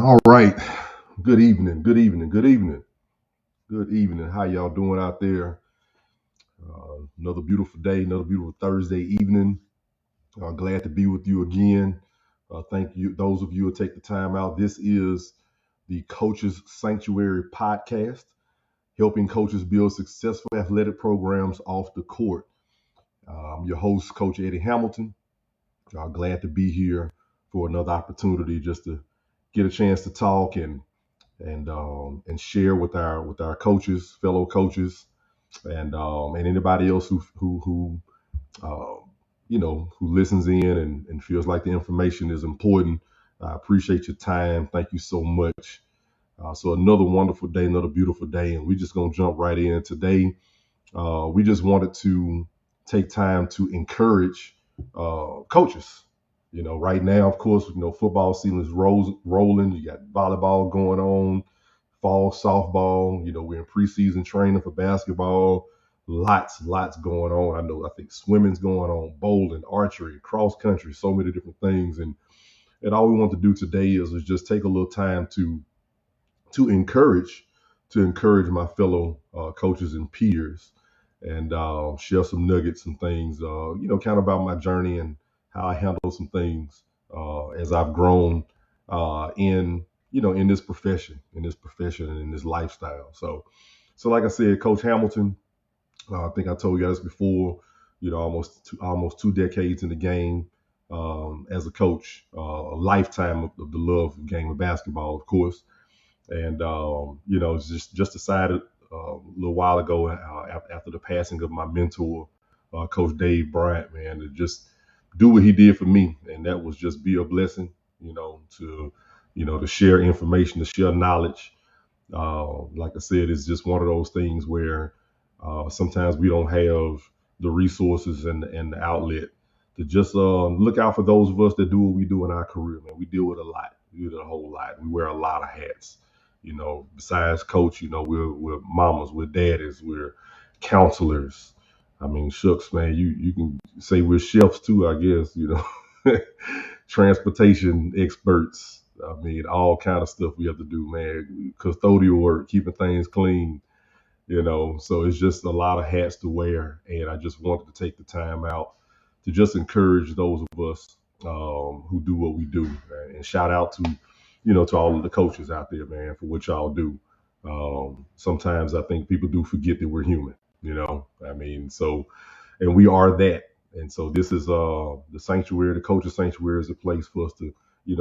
All right. Good evening. Good evening. Good evening. Good evening. How y'all doing out there? Another beautiful day, another beautiful Thursday evening. Glad to be with you again. Thank you, those of you who take the time out. This is the Coaches Sanctuary podcast, helping coaches build successful athletic programs off the court. I'm your host, Coach Eddie Hamilton. Glad to be here for another opportunity just to get a chance to talk and share with our coaches, fellow coaches, and anybody else who uh, who listens in and feels like the information is important. I appreciate your time. Thank you so much. So another wonderful day, another beautiful day, and we're just gonna jump right in today. We just wanted to take time to encourage coaches. Right now, of course, football season is rolling. You got volleyball going on, fall softball. We're in preseason training for basketball. Lots going on. I think swimming's going on, bowling, archery, cross country, so many different things. And all we want to do today is just take a little time to encourage my fellow coaches and peers, and share some nuggets and things, kind of about my journey and how I handle some things as I've grown in this profession and in this lifestyle. So like I said, Coach Hamilton, I think I told you guys before, almost 2 decades in the game as a coach, a lifetime of the love of the game of basketball, of course. And just decided a little while ago, after the passing of my mentor, Coach Dave Bryant, man, to just do what he did for me, and that was just be a blessing, to share information, to share knowledge. Like I said, it's just one of those things where sometimes we don't have the resources and the outlet to just look out for those of us that do what we do in our career, man. We deal with a lot. We deal with a whole lot. We wear a lot of hats. Besides coach, we're mamas, we're daddies, we're counselors. I mean, shucks, man, you can say we're chefs too, I guess, transportation experts. I mean, all kind of stuff we have to do, man. Custodial work, keeping things clean, so it's just a lot of hats to wear. And I just wanted to take the time out to just encourage those of us who do what we do. And shout out to all of the coaches out there, man, for what y'all do. Sometimes I think people do forget that we're human, I mean, and we are that. And so this is the sanctuary, the coaches sanctuary is a place for us to,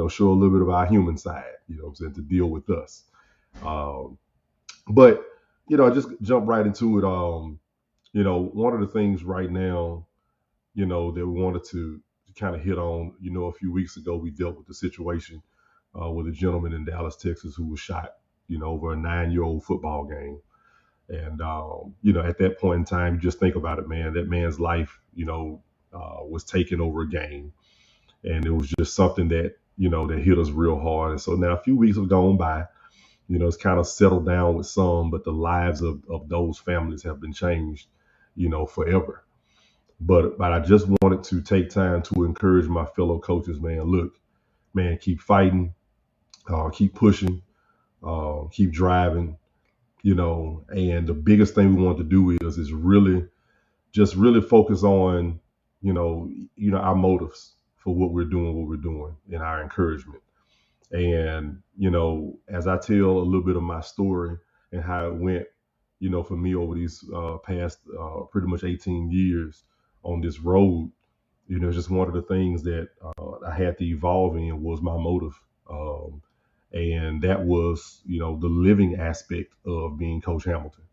show a little bit of our human side, what I'm saying, to deal with us. Um, but I just jump right into it. One of the things right now, that we wanted to kind of hit on, a few weeks ago, we dealt with the situation with a gentleman in Dallas, Texas, who was shot, over a 9-year-old football game. And, at that point in time, you just think about it, man, that man's life, was taken over a game. And it was just something that, that hit us real hard. And so now a few weeks have gone by, it's kind of settled down with some, but the lives of those families have been changed, forever. But I just wanted to take time to encourage my fellow coaches, man. Look, man, keep fighting, keep pushing, keep driving, and the biggest thing we want to do is really focus on, our motives for what we're doing in our encouragement. And, as I tell a little bit of my story and how it went, for me over these past pretty much 18 years on this road, just one of the things that I had to evolve in was my motive. And that was, the living aspect of being Coach Hamilton.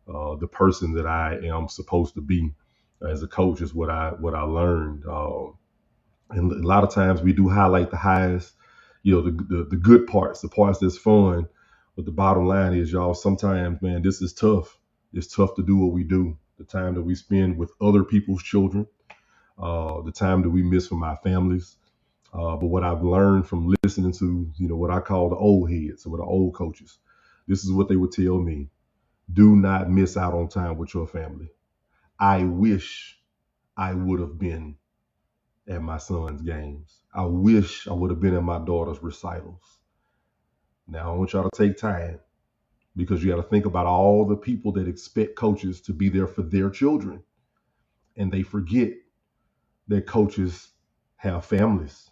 The person that I am supposed to be as a coach is what I learned. And a lot of times we do highlight the highs, the good parts, the parts that's fun. But the bottom line is, y'all, sometimes, man, this is tough. It's tough to do what we do. The time that we spend with other people's children, the time that we miss from our families. But what I've learned from listening to, what I call the old heads, some of the old coaches, this is what they would tell me. Do not miss out on time with your family. I wish I would have been at my son's games. I wish I would have been at my daughter's recitals. Now, I want y'all to take time because you got to think about all the people that expect coaches to be there for their children. And they forget that coaches have families.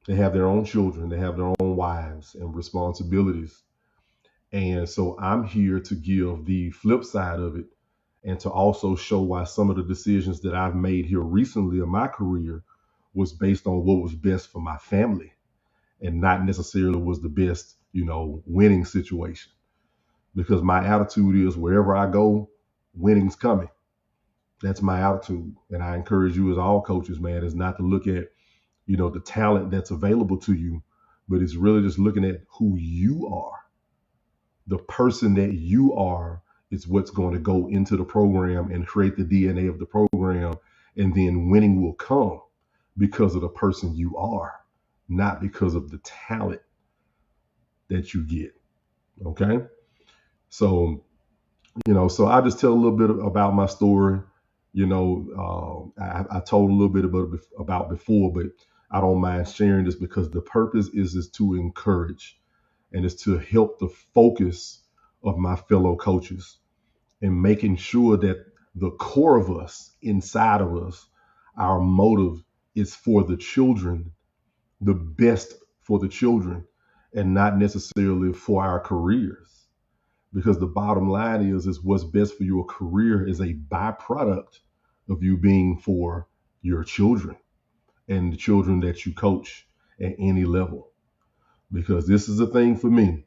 They have their own children. They have their own wives and responsibilities. And so I'm here to give the flip side of it and to also show why some of the decisions that I've made here recently in my career was based on what was best for my family and not necessarily was the best, winning situation. Because my attitude is wherever I go, winning's coming. That's my attitude. And I encourage you as all coaches, man, is not to look at, the talent that's available to you, but it's really just looking at who you are. The person that you are is what's going to go into the program and create the DNA of the program. And then winning will come because of the person you are, not because of the talent that you get. Okay. So, so I just tell a little bit about my story. I told a little bit about before, but I don't mind sharing this because the purpose is to encourage and is to help the focus of my fellow coaches and making sure that the core of us, inside of us, our motive is for the children, the best for the children, and not necessarily for our careers. Because the bottom line is what's best for your career is a byproduct of you being for your children and the children that you coach at any level. Because this is the thing for me.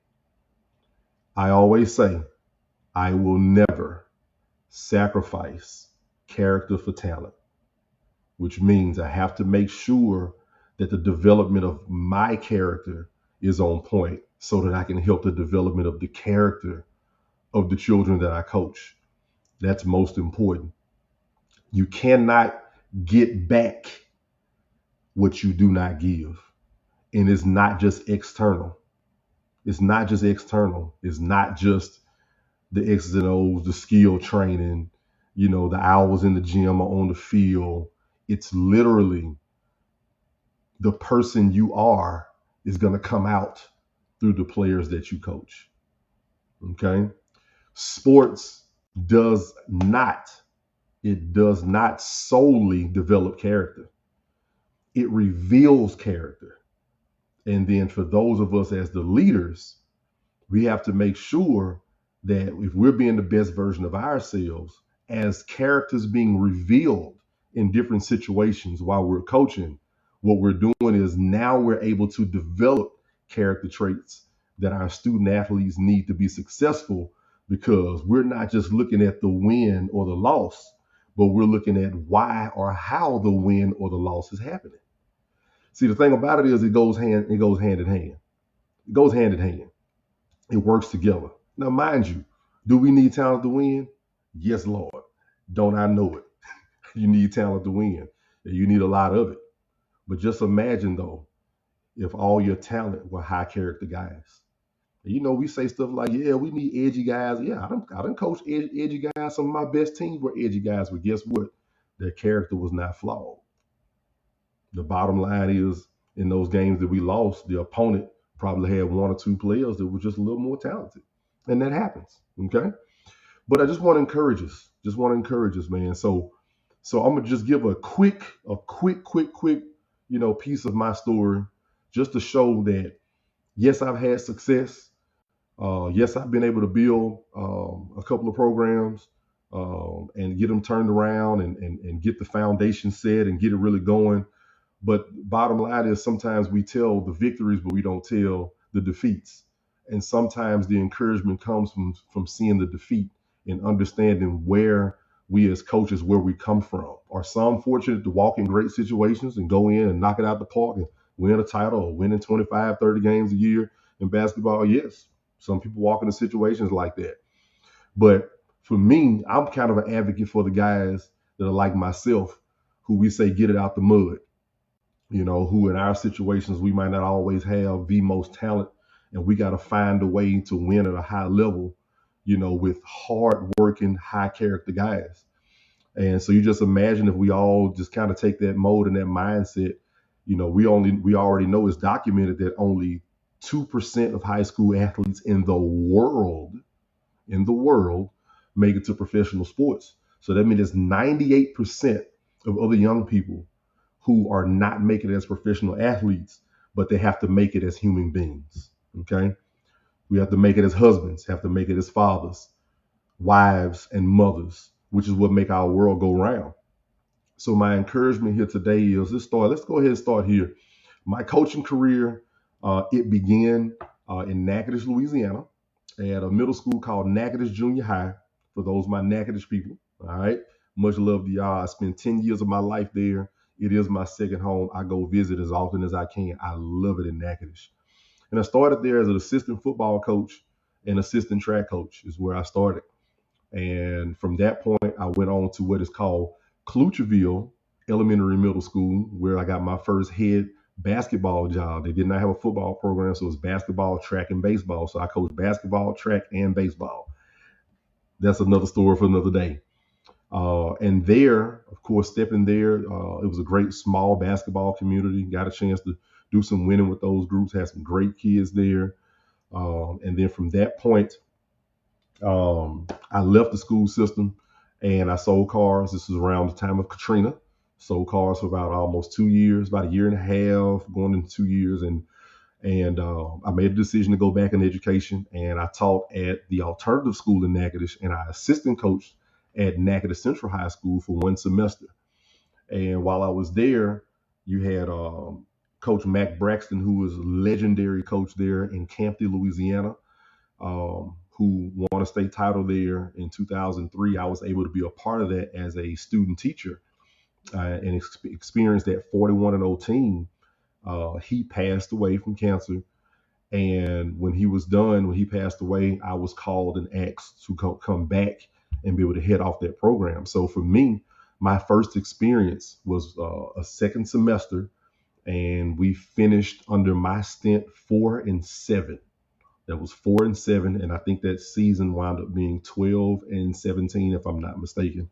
I always say, I will never sacrifice character for talent, which means I have to make sure that the development of my character is on point so that I can help the development of the character of the children that I coach. That's most important. You cannot get back what you do not give. And it's not just external. It's not just external. It's not just the X's and O's, the skill training, the hours in the gym or on the field. It's literally the person you are is going to come out through the players that you coach. Okay. Sports does not, it does not solely develop character. It reveals character. And then for those of us as the leaders, we have to make sure that if we're being the best version of ourselves, as characters being revealed in different situations while we're coaching, what we're doing is now we're able to develop character traits that our student athletes need to be successful because we're not just looking at the win or the loss, but we're looking at why or how the win or the loss is happening. See, the thing about it is it goes hand in hand. It goes hand in hand. It works together. Now, mind you, do we need talent to win? Yes, Lord. Don't I know it? You need talent to win. You need a lot of it. But just imagine, though, if all your talent were high character guys. We say stuff like, yeah, we need edgy guys. Yeah, I done coached edgy guys. Some of my best teams were edgy guys, but guess what? Their character was not flawed. The bottom line is, in those games that we lost, the opponent probably had one or two players that were just a little more talented. And that happens. Okay. But I just want to encourage us. Man. So I'm gonna just give a quick, piece of my story just to show that yes, I've had success. Yes, I've been able to build a couple of programs and get them turned around and get the foundation set and get it really going. But bottom line is sometimes we tell the victories, but we don't tell the defeats. And sometimes the encouragement comes from seeing the defeat and understanding where we as coaches, where we come from. Are some fortunate to walk in great situations and go in and knock it out the park and win a title or winning 25, 30 games a year in basketball? Yes. Some people walk into situations like that. But for me, I'm kind of an advocate for the guys that are like myself, who we say get it out the mud. Who in our situations, we might not always have the most talent, and we got to find a way to win at a high level, with hard working, high character guys. And so you just imagine if we all just kind of take that mode and that mindset, we already know it's documented that only 2% of high school athletes in the world make it to professional sports. So that means there's 98% of other young people who are not making it as professional athletes, but they have to make it as human beings. Okay. We have to make it as husbands, have to make it as fathers, wives, and mothers, which is what make our world go round. So my encouragement here today is let's go ahead and start here. My coaching career, it began in Natchitoches, Louisiana, at a middle school called Natchitoches Junior High. For those my Natchitoches people, all right. Much love to y'all. I spent 10 years of my life there. It is my second home. I go visit as often as I can. I love it in Natchitoches. And I started there as an assistant football coach and assistant track coach is where I started. And from that point, I went on to what is called Clutcherville Elementary Middle School, where I got my first head basketball job. They did not have a football program, so it was basketball, track, and baseball. So I coached basketball, track, and baseball. That's another story for another day. And there, of course, stepping there, it was a great small basketball community. Got a chance to do some winning with those groups, had some great kids there. And then from that point, I left the school system and I sold cars. This was around the time of Katrina. Sold cars for about almost 2 years, about a year and a half, going into 2 years, and I made a decision to go back in education. And I taught at the alternative school in Natchitoches, and I assistant coached at Natchitoches Central High School for one semester. And while I was there, you had Coach Mac Braxton, who was a legendary coach there in Campton, Louisiana, who won a state title there in 2003. I was able to be a part of that as a student teacher and experienced that 41-0 team. He passed away from cancer. And when he passed away, I was called and asked to come back and be able to head off that program. So for me, my first experience was a second semester, and we finished under my stint 4-7. That was 4-7, and I think that season wound up being 12-17, if I'm not mistaken.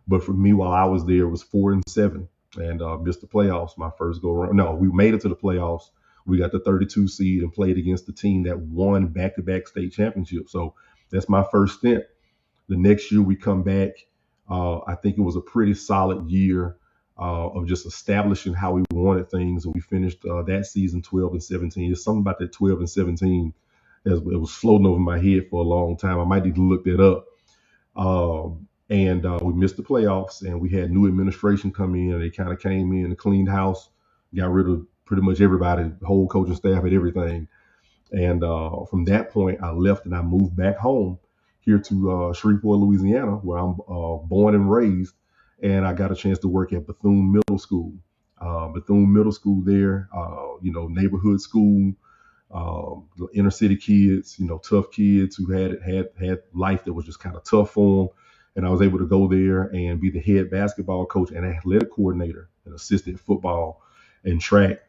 But for me, while I was there, it was 4-7, and missed the playoffs my first go around. No, we made it to the playoffs. We got the 32 seed and played against the team that won back-to-back state championships. So that's my first stint. The next year we come back. I think it was a pretty solid year of just establishing how we wanted things. And we finished that season 12-17. There's something about that 12-17 it was floating over my head for a long time. I might need to look that up. And we missed the playoffs, and we had new administration come in, and they kind of came in and cleaned house, got rid of pretty much everybody, the whole coaching staff and everything. And from that point, I left and I moved back home here to Shreveport, Louisiana, where I'm born and raised. And I got a chance to work at Bethune Middle School. Bethune Middle School there, neighborhood school, inner city kids, tough kids who had life that was just kind of tough for them. And I was able to go there and be the head basketball coach and athletic coordinator and assistant football and track.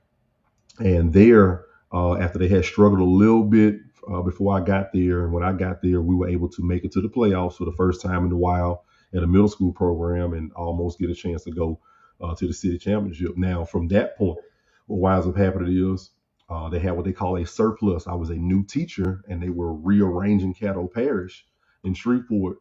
And there, after they had struggled a little bit before I got there, and when I got there, we were able to make it to the playoffs for the first time in a while at a middle school program and almost get a chance to go to the city championship. Now, from that point, what winds up happening is they had what they call a surplus. I was a new teacher, and they were rearranging Caddo Parish in Shreveport.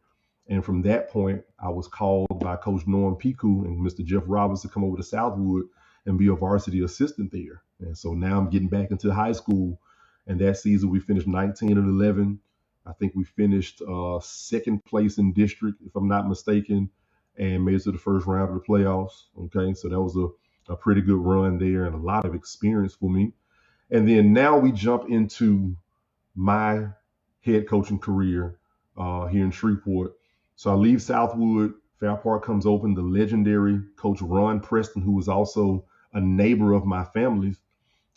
And from that point, I was called by Coach Norm Piku and Mr. Jeff Roberts to come over to Southwood and be a varsity assistant there. And so now I'm getting back into high school. And that season we finished 19-11. I think we finished second place in district, if I'm not mistaken, and made it to the first round of the playoffs. Okay, so that was a pretty good run there and a lot of experience for me. And then now we jump into my head coaching career here in Shreveport. So I leave Southwood. Fair Park comes open. The legendary Coach Ron Preston, who was also a neighbor of my family's,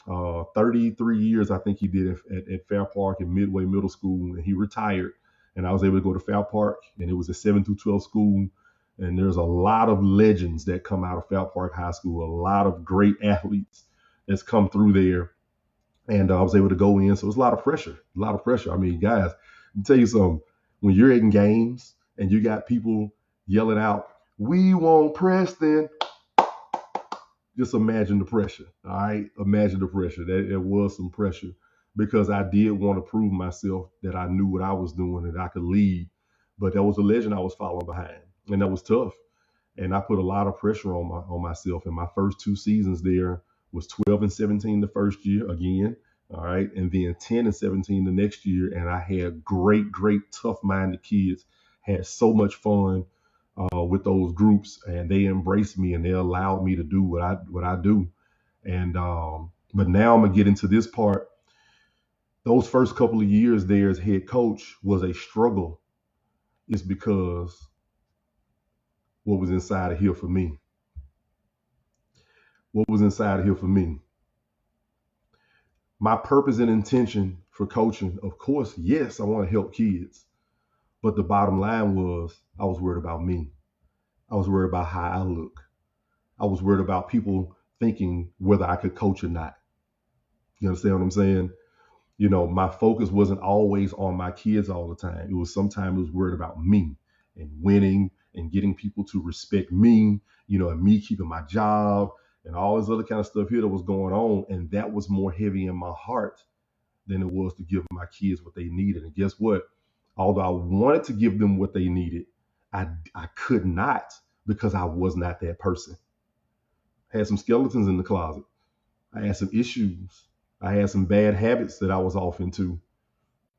33 years I think he did at Fair Park and Midway Middle School, and he retired. And I was able to go to Fair Park, and it was a 7-12 school. And there's a lot of legends that come out of Fair Park High School, a lot of great athletes that's come through there. And I was able to go in. So it was a lot of pressure. I mean, guys, I'll tell you something. When you're in games and you got people yelling out, "We want Preston," just imagine the pressure. All right. Imagine the pressure. There was some pressure because I did want to prove myself that I knew what I was doing and I could lead. But there was a legend I was following behind, and that was tough. And I put a lot of pressure on myself. In my first 2 seasons there was 12 and 17 the first year again. All right. And then 10 and 17 the next year. And I had great, tough minded kids, had so much fun with those groups, and they embraced me and they allowed me to do what I do. And but now I'm gonna get into this part. Those first couple of years there as head coach was a struggle. It's because what was inside of here for me. What was inside of here for me? My purpose and intention for coaching, of course, yes, I want to help kids. But the bottom line was I was worried about me. I was worried about how I look. I was worried about people thinking whether I could coach or not. You understand what I'm saying? My focus wasn't always on my kids all the time. It was sometimes it was worried about me and winning and getting people to respect me, and me keeping my job and all this other kind of stuff here that was going on. And that was more heavy in my heart than it was to give my kids what they needed. And guess what? Although I wanted to give them what they needed, I could not, because I was not that person. I had some skeletons in the closet. I had some issues. I had some bad habits that I was off into.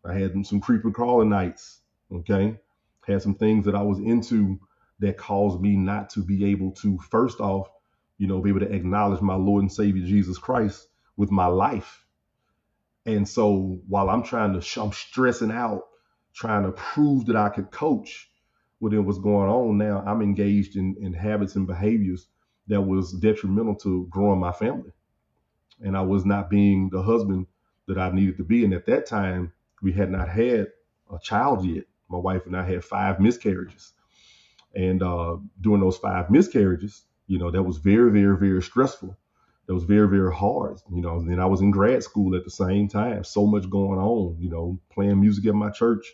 I had some creeping crawling nights. Okay. Had some things that I was into that caused me not to be able to, first off, be able to acknowledge my Lord and Savior Jesus Christ with my life. And so while I'm I'm stressing out, trying to prove that I could coach, well, then what's going on now, I'm engaged in habits and behaviors that was detrimental to growing my family. And I was not being the husband that I needed to be. And at that time, we had not had a child yet. My wife and I had 5 miscarriages. And during those 5 miscarriages, that was very, very, very stressful. That was very, very hard. And then I was in grad school at the same time. So much going on, playing music at my church.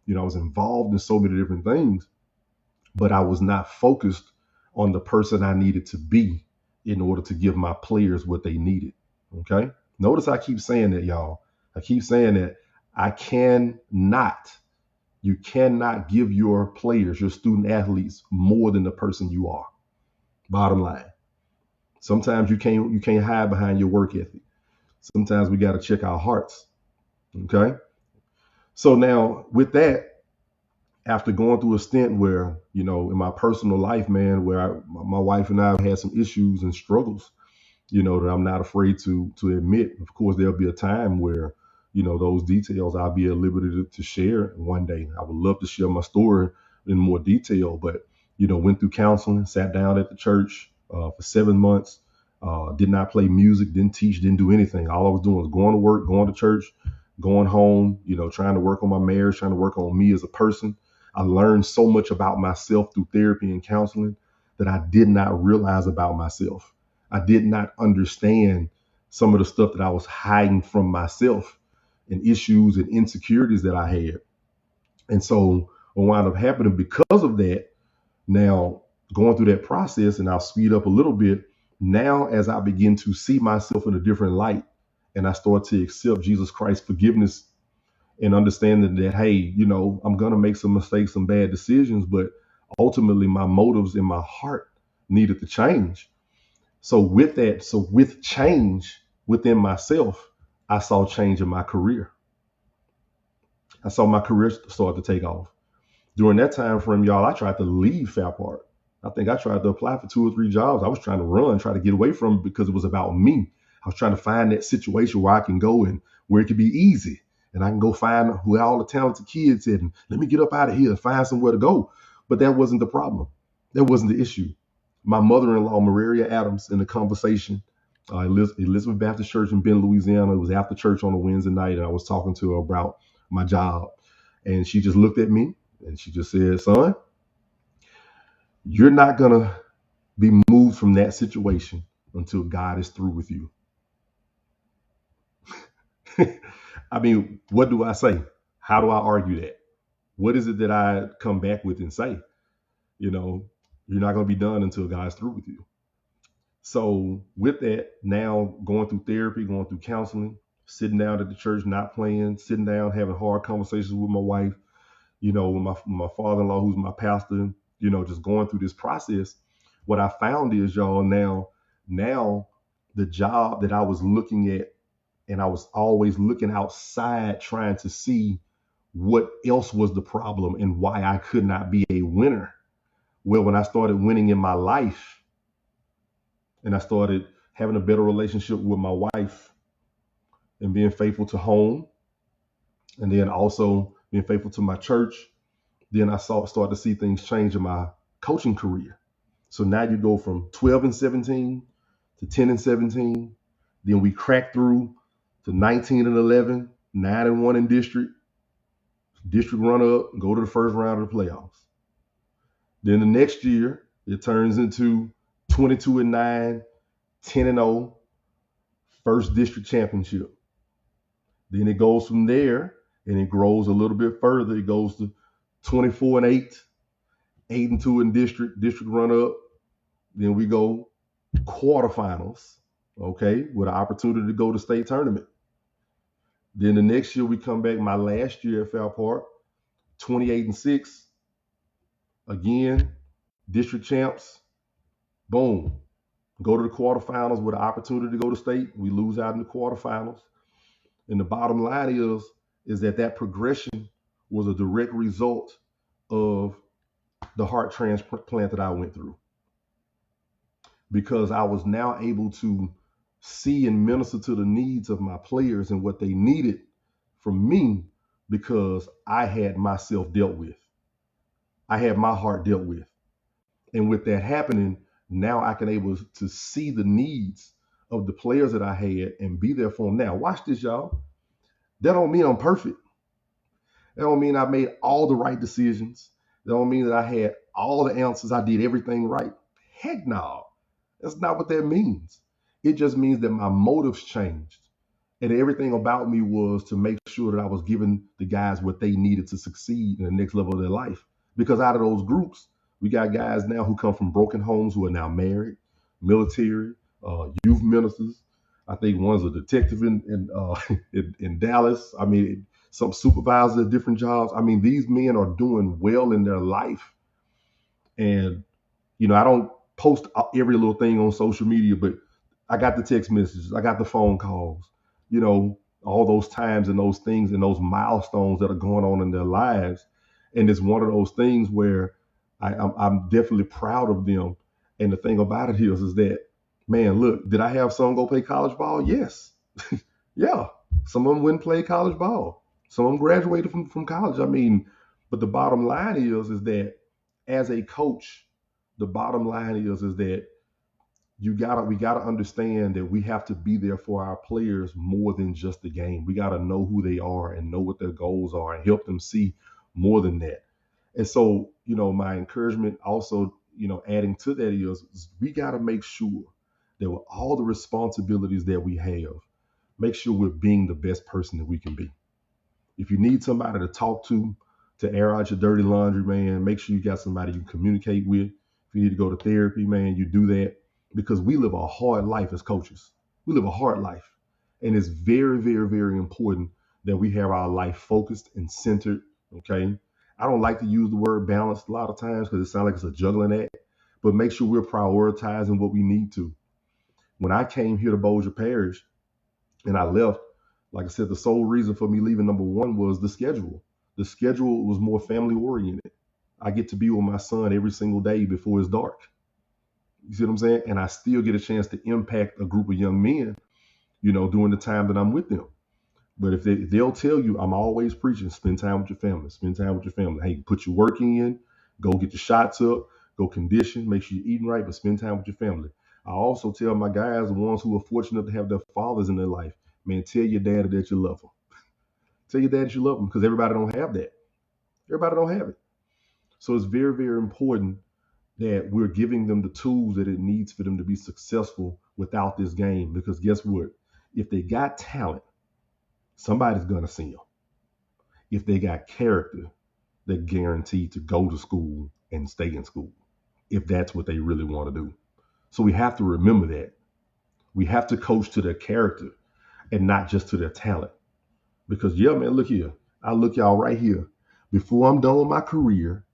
I was involved in so many different things, but I was not focused on the person I needed to be in order to give my players what they needed. Okay. Notice I keep saying that, y'all. I keep saying that you cannot give your players, your student athletes, more than the person you are. Bottom line. Sometimes you can't hide behind your work ethic. Sometimes we got to check our hearts. Okay. So now with that, after going through a stint where, in my personal life, man, where my wife and I had some issues and struggles, that I'm not afraid to admit. Of course, there'll be a time where, those details I'll be at liberty to share one day. I would love to share my story in more detail, but, went through counseling, sat down at the church for 7 months, did not play music, didn't teach, didn't do anything. All I was doing was going to work, going to church, going home, trying to work on my marriage, trying to work on me as a person. I learned so much about myself through therapy and counseling that I did not realize about myself. I did not understand some of the stuff that I was hiding from myself and issues and insecurities that I had. And so what wound up happening because of that, now going through that process, and I'll speed up a little bit. Now, as I begin to see myself in a different light and I start to accept Jesus Christ's forgiveness and understanding that, hey, I'm going to make some mistakes, some bad decisions, but ultimately my motives in my heart needed to change. So with change within myself, I saw change in my career. I saw my career start to take off. During that time frame, y'all, I tried to leave Fab Park. I think I tried to apply for 2 or 3 jobs. I was trying to run, try to get away from it because it was about me. I was trying to find that situation where I can go and where it could be easy. And I can go find who all the talented kids at and let me get up out of here and find somewhere to go. But that wasn't the problem. That wasn't the issue. My mother-in-law, Maria Adams, in the conversation, Elizabeth Baptist Church in Bend, Louisiana. It was after church on a Wednesday night, and I was talking to her about my job. And she just looked at me and she just said, son, you're not going to be moved from that situation until God is through with you. I mean, what do I say? How do I argue that? What is it that I come back with and say? You're not going to be done until God's through with you. So with that, now going through therapy, going through counseling, sitting down at the church, not playing, sitting down, having hard conversations with my wife, with my father-in-law, who's my pastor, just going through this process. What I found is, y'all, now the job that I was looking at, and I was always looking outside trying to see what else was the problem and why I could not be a winner. Well, when I started winning in my life and I started having a better relationship with my wife and being faithful to home, and then also being faithful to my church, then I started to see things change in my coaching career. So now you go from 12 and 17 to 10 and 17. Then we crack through to 19 and 11, 9 and 1 in district run up, go to the first round of the playoffs. Then the next year, it turns into 22 and 9, 10 and 0, first district championship. Then it goes from there and it grows a little bit further. It goes to 24 and 8, 8 and 2 in district run up. Then we go quarterfinals, okay, with an opportunity to go to state tournament. Then the next year we come back, my last year at Fowl Park, 28 and 6. Again, district champs, boom. Go to the quarterfinals with an opportunity to go to state. We lose out in the quarterfinals. And the bottom line is that progression was a direct result of the heart transplant that I went through. Because I was now able to see and minister to the needs of my players and what they needed from me, because I had myself dealt with. I had my heart dealt with. And with that happening, now I can able to see the needs of the players that I had and be there for them. Now, watch this, y'all. That don't mean I'm perfect. That don't mean I made all the right decisions. That don't mean that I had all the answers. I did everything right. Heck no. That's not what that means. It just means that my motives changed. And everything about me was to make sure that I was giving the guys what they needed to succeed in the next level of their life. Because out of those groups, we got guys now who come from broken homes who are now married, military, youth ministers. I think one's a detective in Dallas. I mean, some supervisors at different jobs. I mean, these men are doing well in their life. And, I don't post every little thing on social media, but I got the text messages, I got the phone calls, all those times and those things and those milestones that are going on in their lives. And it's one of those things where I'm definitely proud of them. And the thing about it is that, man, look, did I have some go play college ball? Yes. Yeah. Some of them went and played college ball. Some of them graduated from college. I mean, but the bottom line is that as a coach, the bottom line is that we gotta understand that we have to be there for our players more than just the game. We gotta know who they are and know what their goals are and help them see more than that. And so, my encouragement also, adding to that is we gotta make sure that with all the responsibilities that we have, make sure we're being the best person that we can be. If you need somebody to talk to air out your dirty laundry, man, make sure you got somebody you communicate with. If you need to go to therapy, man, you do that, because we live a hard life as coaches. We live a hard life. And it's very, very, very important that we have our life focused and centered, okay? I don't like to use the word balanced a lot of times because it sounds like it's a juggling act, but make sure we're prioritizing what we need to. When I came here to Bossier Parish and I left, like I said, the sole reason for me leaving, number one, was the schedule. The schedule was more family oriented. I get to be with my son every single day before it's dark. You see what I'm saying? And I still get a chance to impact a group of young men, during the time that I'm with them. But if they'll tell you, I'm always preaching, spend time with your family, spend time with your family. Hey, put your work in, go get your shots up, go condition, make sure you're eating right, but spend time with your family. I also tell my guys, the ones who are fortunate to have their fathers in their life, man, tell your daddy that you love them. Tell your dad that you love them, because everybody don't have that. Everybody don't have it. So it's very, very important that we're giving them the tools that it needs for them to be successful without this game. Because guess what? If they got talent, somebody's going to see them. If they got character, they're guaranteed to go to school and stay in school, if that's what they really want to do. So we have to remember that. We have to coach to their character. and not just to their talent. Because yeah, man, look here. I look y'all right here. Before I'm done with my career,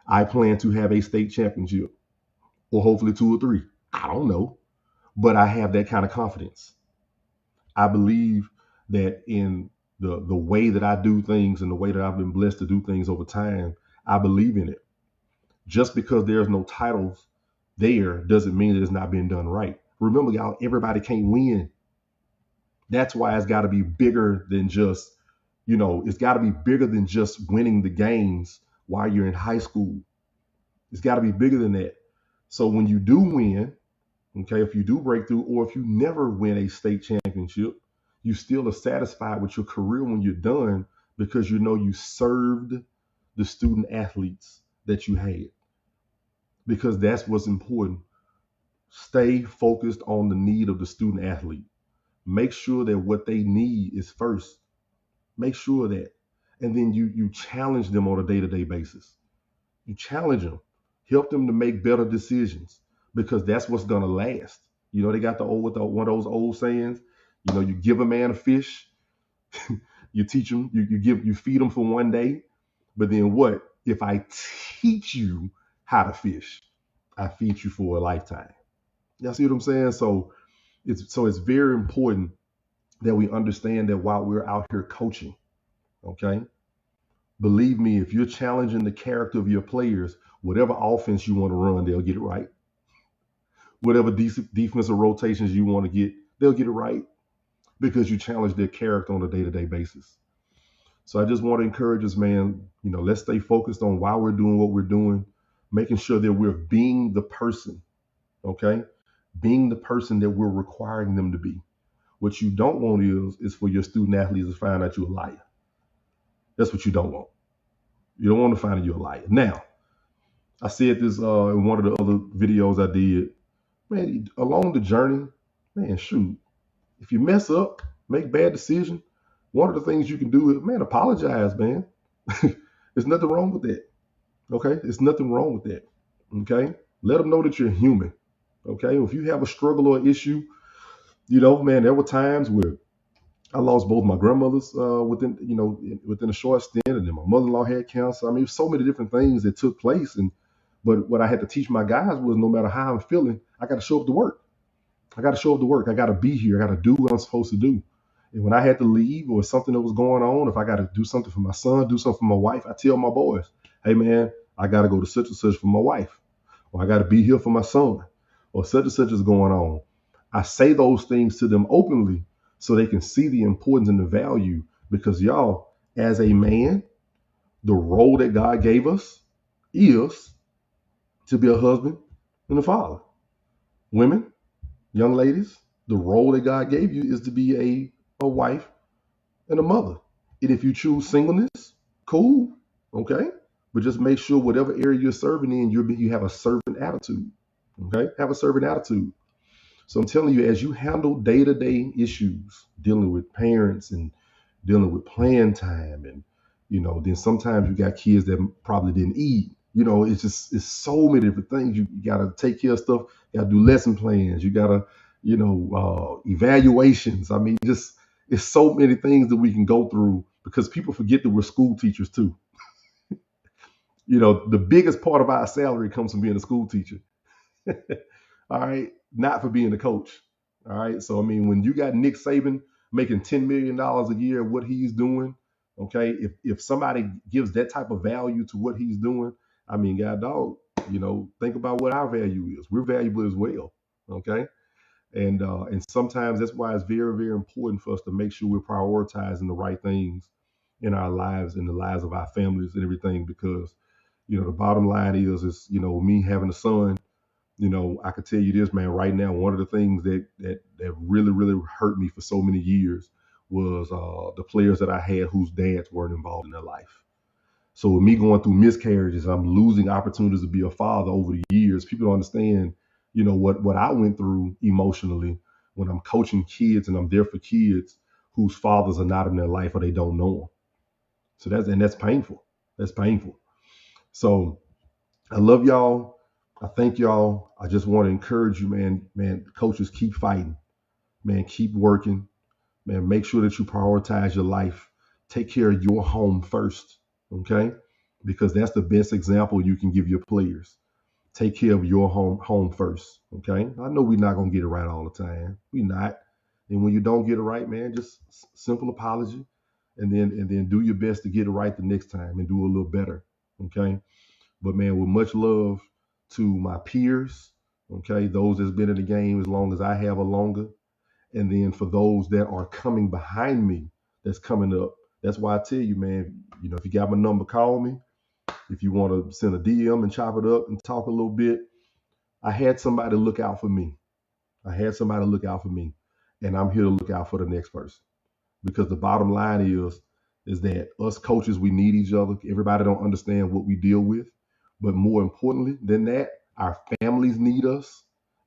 I plan to have a state championship or hopefully two or three. I don't know. But I have that kind of confidence. I believe that in the way that I do things and the way that I've been blessed to do things over time, I believe in it. Just because there's no titles there doesn't mean that it's not being done right. Remember, y'all, everybody can't win. That's why it's got to be bigger than just, it's got to be bigger than just winning the games while you're in high school. It's got to be bigger than that. So when you do win, okay, if you do break through, or if you never win a state championship, you still are satisfied with your career when you're done because you know you served the student athletes that you had. Because that's what's important. Stay focused on the need of the student athlete. Make sure that what they need is first. Make sure that. And then you challenge them on a day-to-day basis. You challenge them. Help them to make better decisions because that's what's gonna last. They got one of those old sayings. You give a man a fish, you teach him, you feed him for one day, but then what? If I teach you how to fish, I feed you for a lifetime. Y'all see what I'm saying? So it's very important that we understand that while we're out here coaching, okay? Believe me, if you're challenging the character of your players, whatever offense you want to run, they'll get it right. Whatever defensive rotations you want to get, they'll get it right because you challenge their character on a day-to-day basis. So I just want to encourage us, man, let's stay focused on why we're doing what we're doing, making sure that we're being the person, okay? Being the person that we're requiring them to be. What you don't want is for your student athletes to find out you're a liar. That's what you don't want. You don't want to find out you're a liar. Now, I said this in one of the other videos I did. Man, along the journey, man, shoot, if you mess up, make bad decisions, one of the things you can do is, man, apologize, man. There's nothing wrong with that. Okay? There's nothing wrong with that. Okay? Let them know that you're human. Okay? If you have a struggle or issue, man, there were times where I lost both my grandmothers within a short stint, and then my mother-in-law had cancer. I mean, so many different things that took place. But what I had to teach my guys was no matter how I'm feeling, I got to show up to work. I got to show up to work. I got to be here. I got to do what I'm supposed to do. And when I had to leave or something that was going on, if I got to do something for my son, do something for my wife, I tell my boys, hey, man, I got to go to such and such for my wife, or I got to be here for my son, or such and such is going on. I say those things to them openly so they can see the importance and the value because y'all, as a man, the role that God gave us is to be a husband and a father. Women, young ladies, the role that God gave you is to be a wife and a mother. And if you choose singleness, cool, okay? But just make sure whatever area you're serving in, you have a servant attitude, okay? Have a servant attitude. So I'm telling you, as you handle day-to-day issues, dealing with parents and dealing with playing time, and then sometimes you got kids that probably didn't eat. It's so many different things. You gotta take care of stuff. You gotta do lesson plans. You gotta, evaluations. I mean, just it's so many things that we can go through because people forget that we're school teachers too. The biggest part of our salary comes from being a school teacher. All right, not for being a coach. All right, so I mean, when you got Nick Saban making $10 million a year, what he's doing, okay, if somebody gives that type of value to what he's doing, I mean, God dog, think about what our value is. We're valuable as well, okay, and sometimes that's why it's very, very important for us to make sure we're prioritizing the right things in our lives and the lives of our families and everything, because the bottom line is me having a son. I could tell you this, man, right now, one of the things that really, really hurt me for so many years was the players that I had whose dads weren't involved in their life. So with me going through miscarriages, I'm losing opportunities to be a father over the years. People don't understand, what I went through emotionally when I'm coaching kids and I'm there for kids whose fathers are not in their life or they don't know them. So that's painful. That's painful. So I love y'all. I thank y'all. I just want to encourage you, man. Man, coaches, keep fighting. Man, keep working. Man, make sure that you prioritize your life. Take care of your home first, okay? Because that's the best example you can give your players. Take care of your home first, okay? I know we're not gonna get it right all the time. We're not. And when you don't get it right, man, just simple apology, and then do your best to get it right the next time and do a little better, okay? But man, with much love to my peers, okay, those that's been in the game as long as I have or longer, and then for those that are coming behind me, that's coming up. That's why I tell you, man, if you got my number, call me. If you want to send a DM and chop it up and talk a little bit, I had somebody look out for me. I had somebody look out for me, and I'm here to look out for the next person. Because the bottom line is that us coaches, we need each other. Everybody don't understand what we deal with, but more importantly than that, our families need us,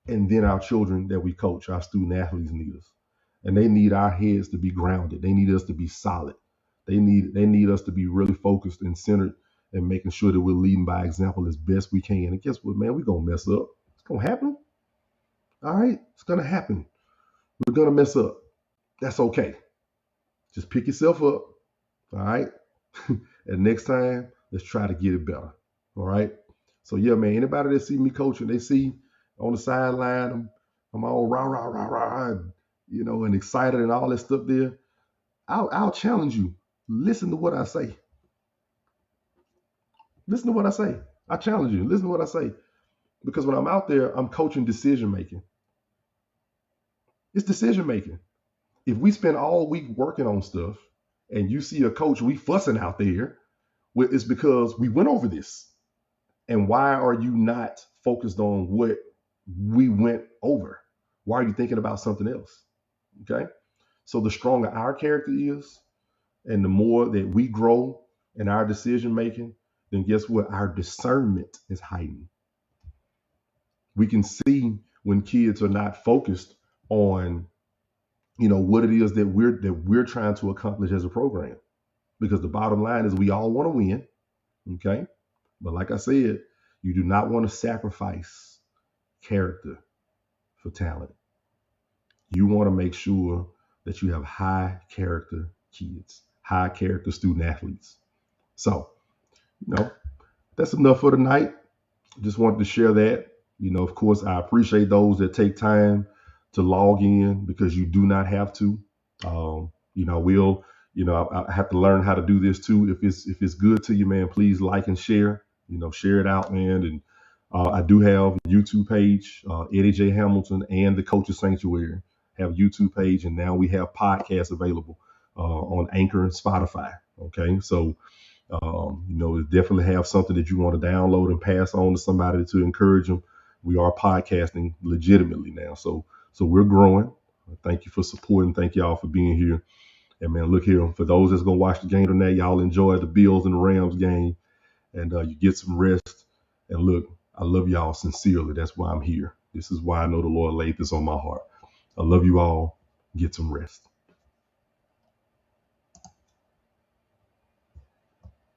and then our children that we coach, our student athletes need us, and they need our heads to be grounded. They need us to be solid. They need us to be really focused and centered and making sure that we're leading by example as best we can. And guess what, man? We're gonna mess up. It's gonna happen. All right, it's gonna happen. We're gonna mess up. That's okay. Just pick yourself up. All right. And next time, let's try to get it better. All right. So yeah, man, anybody that see me coaching, they see on the sideline, I'm all rah, rah, rah, rah, and excited and all that stuff there. I'll challenge you. Listen to what I say. Listen to what I say. I challenge you. Listen to what I say. Because when I'm out there, I'm coaching decision making. It's decision making. If we spend all week working on stuff and you see a coach we fussing out there, well, it's because we went over this. And why are you not focused on what we went over? Why are you thinking about something else? Okay. So the stronger our character is, and the more that we grow in our decision making, then guess what? Our discernment is heightened. We can see when kids are not focused on, what it is that we're trying to accomplish as a program. Because the bottom line is we all want to win. Okay. But like I said, you do not want to sacrifice character for talent. You want to make sure that you have high character kids, high character student athletes. So, that's enough for tonight. Just wanted to share that. Of course, I appreciate those that take time to log in because you do not have to. We'll, I have to learn how to do this too. If it's good to you, man, please like and share. Share it out, man. And I do have a YouTube page, Eddie J. Hamilton and the Coaches Sanctuary have a YouTube page, and now we have podcasts available on Anchor and Spotify. Okay, so definitely have something that you want to download and pass on to somebody to encourage them. We are podcasting legitimately now, so we're growing. Thank you for supporting. Thank y'all for being here. And man, look here, for those that's gonna watch the game tonight, y'all enjoy the Bills and the Rams game, and you get some rest. And look, I love y'all sincerely. That's why I'm here. This is why I know the Lord laid this on my heart. I love you all. Get some rest.